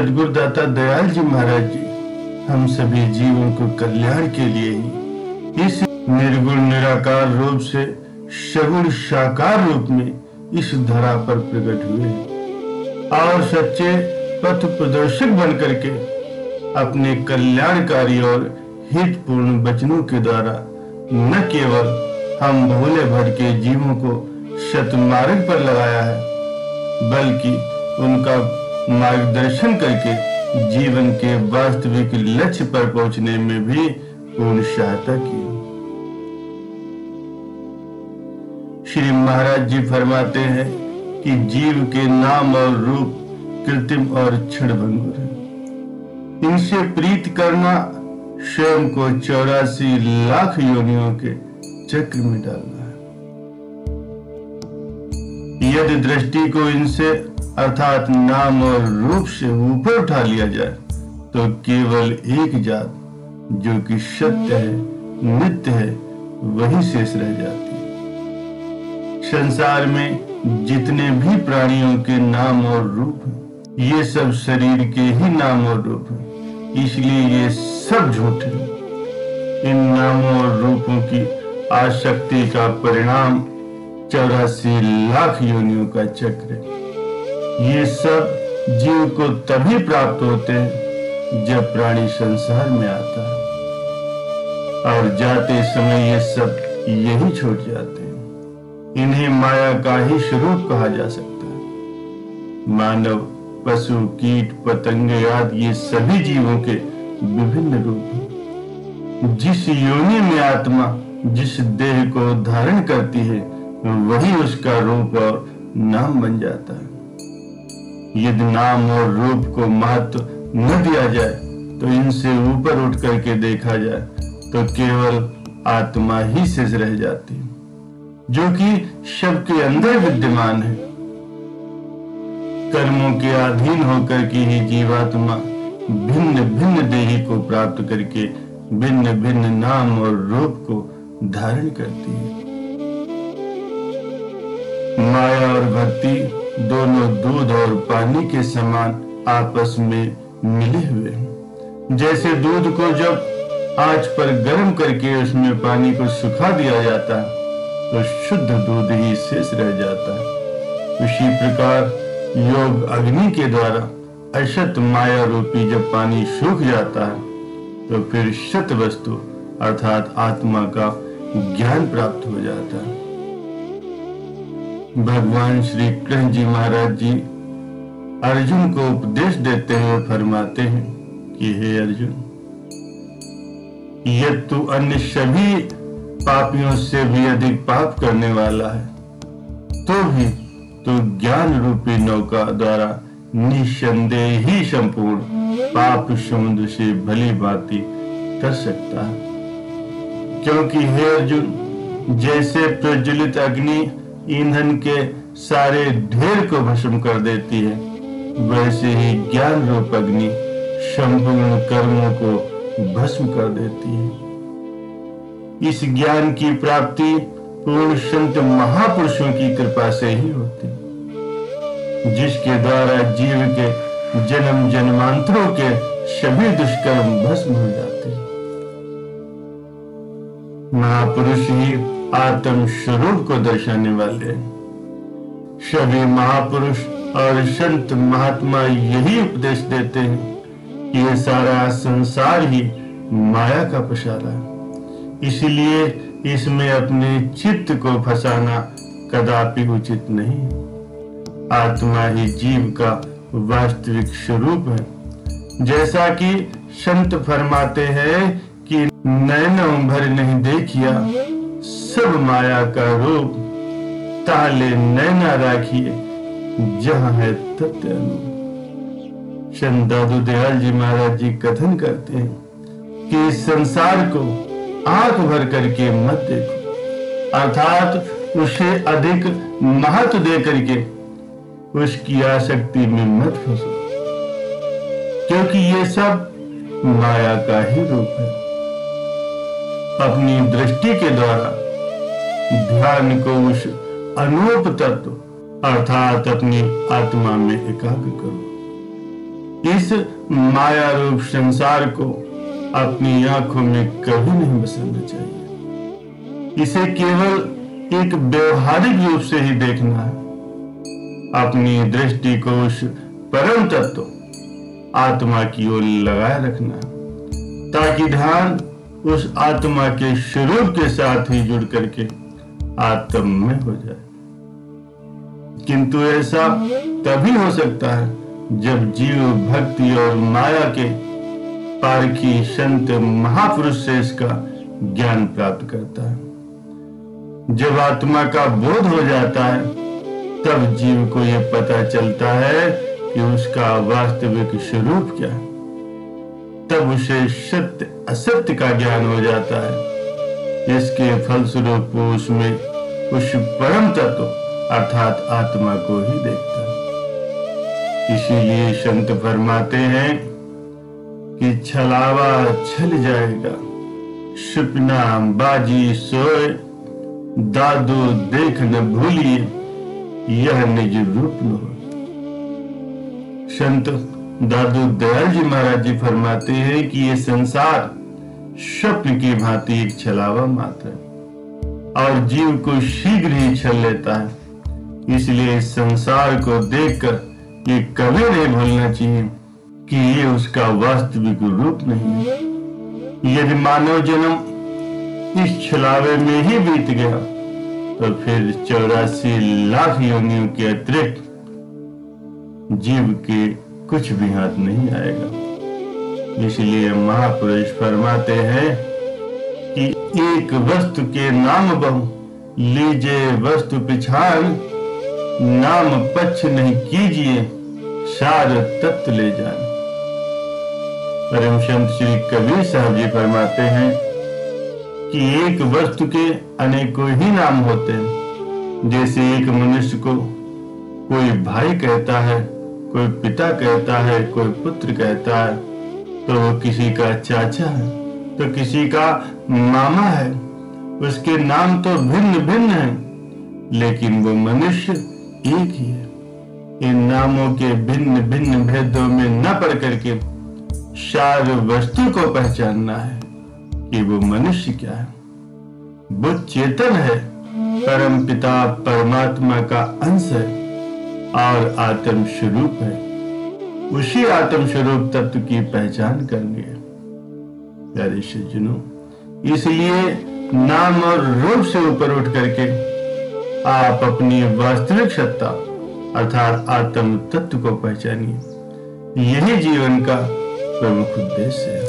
सद्गुरुदाता दयाल जी महाराज जी हम सभी जीवों को कल्याण के लिए ही इस निर्गुण निराकार रूप से सगुण साकार रूप में इस धरा पर प्रकट हुए और सच्चे पथ प्रदर्शक बन करके अपने कल्याणकारी और हितपूर्ण वचनों के द्वारा न केवल हम भोले भटके जीवों को सतमार्ग पर लगाया है, बल्कि उनका मार्गदर्शन करके जीवन के वास्तविक लक्ष्य पर पहुंचने में भी पूर्ण सहायता की। श्री महाराज जी फरमाते हैं कि जीव के नाम और रूप कृत्रिम और क्षणभंगुर है। इनसे प्रीत करना स्वयं को 84 लाख योनियों के चक्र में डालना है। यदि दृष्टि को इनसे अर्थात नाम और रूप से ऊपर उठा लिया जाए तो केवल एक जात जो कि सत्य है, नित्य है, वही शेष रह जाती है। संसार में जितने भी प्राणियों के नाम और रूप हैं, ये सब शरीर के ही नाम और रूप हैं, इसलिए ये सब झूठ है। इन नामों और रूपों की आसक्ति का परिणाम 84 लाख योनियों का चक्र है। ये सब जीव को तभी प्राप्त होते हैं जब प्राणी संसार में आता है, और जाते समय ये सब यही छूट जाते हैं। इन्हें माया का ही स्वरूप कहा जा सकता है। मानव, पशु, कीट, पतंगे आदि ये सभी जीवों के विभिन्न रूप हैं। जिस योनि में आत्मा जिस देह को धारण करती है वही उसका रूप और नाम बन जाता है। यदि नाम और रूप को महत्व न दिया जाए तो इनसे ऊपर उठ करके देखा जाए तो केवल आत्मा ही शेष रह जाती है, जो कि सबके अंदर विद्यमान है। कर्मों के अधीन होकर के ही जीवात्मा भिन्न भिन्न देही को प्राप्त करके भिन्न भिन्न नाम और रूप को धारण करती है। माया और भक्ति दोनों दूध और पानी के समान आपस में मिले हुए हैं। जैसे दूध को जब आंच पर गर्म करके उसमें पानी को सुखा दिया जाता है तो शुद्ध दूध ही शेष रह जाता है, उसी प्रकार योग अग्नि के द्वारा असत माया रूपी जब पानी सूख जाता है तो फिर सत वस्तु अर्थात आत्मा का ज्ञान प्राप्त हो जाता है। भगवान श्री कृष्ण जी महाराज जी अर्जुन को उपदेश देते हुए फरमाते हैं कि हे अर्जुन, यदि तू अन्य सभी पापियों से भी अधिक पाप करने वाला है तो भी तू ज्ञान रूपी नौका द्वारा निसंदेह ही संपूर्ण पाप समुद्र से भली भांति कर सकता है। क्योंकि हे अर्जुन, जैसे प्रज्वलित अग्नि ईंधन के सारे ढेर को भस्म कर देती है, वैसे ही ज्ञान रूप अग्नि संपूर्ण कर्मों को भस्म कर देती है। इस ज्ञान की प्राप्ति पूर्ण संत महापुरुषों की कृपा से ही होती है, जिसके द्वारा जीव के जन्म जन्मांतरों के सभी दुष्कर्म भस्म हो जाते हैं। महापुरुष ही आत्म स्वरूप को दर्शाने वाले हैं। सभी महापुरुष और संत महात्मा यही उपदेश देते हैं कि यह सारा संसार ही माया का पसारा है, इसलिए इसमें अपने चित्त को फंसाना कदापि उचित नहीं। आत्मा ही जीव का वास्तविक स्वरूप है। जैसा कि संत फरमाते हैं कि नैनों भर नहीं देखिया सब माया का रूप, ताले नैना राखिए जहां है तथ्य अनूप। संत दादू दयाल जी महाराज जी कथन करते हैं कि इस संसार को आंख भर करके मत देखो, अर्थात उसे अधिक महत्व दे करके उसकी आसक्ति में मत फंसो, क्योंकि ये सब माया का ही रूप है। अपनी दृष्टि के द्वारा ध्यान को उस अनूप तत्व अर्थात अपनी आत्मा में एकाग्र करो। इस माया रूप संसार को अपनी आंखों में कभी नहीं बसाना चाहिए। इसे केवल एक व्यवहारिक रूप से ही देखना है। अपनी दृष्टि को उस परम तत्व आत्मा की ओर लगाए रखना है, ताकि ध्यान उस आत्मा के स्वरूप के साथ ही जुड़ करके आत्म में हो जाए। किंतु ऐसा तभी हो सकता है जब जीव भक्ति और माया के पारखी संत महापुरुष से इसका ज्ञान प्राप्त करता है। जब आत्मा का बोध हो जाता है तब जीव को यह पता चलता है कि उसका वास्तविक स्वरूप क्या है। तब उसे सत्य असत्य का ज्ञान हो जाता है। इसके फलस्वरूप वो उसमें उस परम तत्व अर्थात आत्मा को ही देखता है। इसीलिए संत फरमाते हैं कि छलावा छल जाएगा, सपना बाजी सोए, दादू देख न भूलिए, यह निज रूप न हो। संत दादू दयाल जी महाराज जी फरमाते हैं कि ये संसार स्वप्न की भांति एक छलावा मात्र है और जीव को शीघ्र ही छल लेता है। इसलिए इस संसार को देखकर ये कभी नहीं भूलना चाहिए कि ये उसका वास्तविक रूप नहीं है। यदि मानव जन्म इस छलावे में ही बीत गया तो फिर 84 लाख योनियों के अतिरिक्त जीव के कुछ भी हाथ नहीं आएगा। इसलिए महापुरुष फरमाते हैं कि एक वस्तु के नाम बहु, लीजे वस्तु पिछाड़, नाम पक्ष नहीं कीजिए, सार तत्व ले जाए। परम संत श्री कबीर साहब जी फरमाते हैं कि एक वस्तु के अनेकों ही नाम होते हैं। जैसे एक मनुष्य को कोई भाई कहता है, कोई पिता कहता है, कोई पुत्र कहता है, तो वो किसी का चाचा है तो किसी का मामा है। उसके नाम तो भिन्न भिन्न हैं, लेकिन वो मनुष्य एक ही है। इन नामों के भिन्न भिन्न भेदों में न पड़ करके सार वस्तु को पहचानना है कि वो मनुष्य क्या है। वो चेतन है, परम पिता परमात्मा का अंश है और आत्म स्वरूप है। उसी आत्म स्वरूप तत्व की पहचान करनी है प्यारे सज्जनों। इसलिए नाम और रूप से ऊपर उठ करके आप अपनी वास्तविक सत्ता अर्थात आत्म तत्व को पहचानिए। यही जीवन का प्रमुख उद्देश्य है।